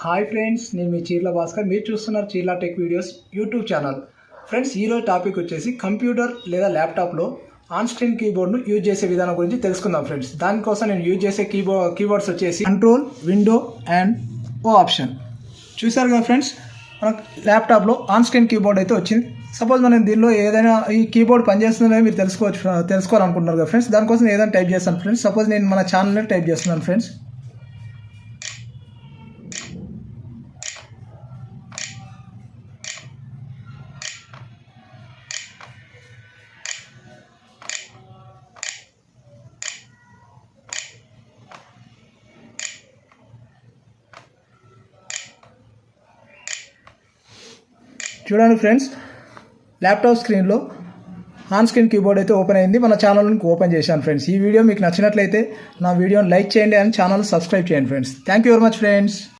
Hi friends, నేను మీ చీర్ల భాస్కర్. మీరు చూస్తున్నారు Cheerla tech videos YouTube channel. Friends, ఈరోజు టాపిక్ వచ్చేసి కంప్యూటర్ లేదా ల్యాప్టాప్లో ఆన్ స్క్రీన్ కీబోర్డ్ను యూజ్ చేసే విధానం గురించి తెలుసుకుందాం ఫ్రెండ్స్. దానికోసం నేను యూజ్ చేసే కీబోర్డ్స్ వచ్చేసి control, window and O option. చూసారు కదా ఫ్రెండ్స్, మనకు ల్యాప్టాప్లో ఆన్ స్క్రీన్ కీబోర్డ్ అయితే వచ్చింది. సపోజ్ మనం దీనిలో ఏదైనా ఈ కీబోర్డ్ పనిచేస్తుందో మీరు తెలుసుకోవాలనుకుంటున్నారు కదా ఫ్రెండ్స్. దానికోసం ఏదైనా టైప్ చేస్తాను ఫ్రెండ్స్. సపోజ్ నేను మన ఛానల్ని టైప్ చేస్తున్నాను ఫ్రెండ్స్. చూడండి ఫ్రెండ్స్, ల్యాప్టాప్ స్క్రీన్లో ఆన్ స్క్రీన్ కీబోర్డ్ అయితే ఓపెన్ అయింది. మన ఛానల్ని ఓపెన్ చేశాను ఫ్రెండ్స్. ఈ వీడియో మీకు నచ్చినట్లయితే నా వీడియోని లైక్ చేయండి అండ్ ఛానల్ సబ్స్క్రైబ్ చేయండి friends. Thank you very much friends.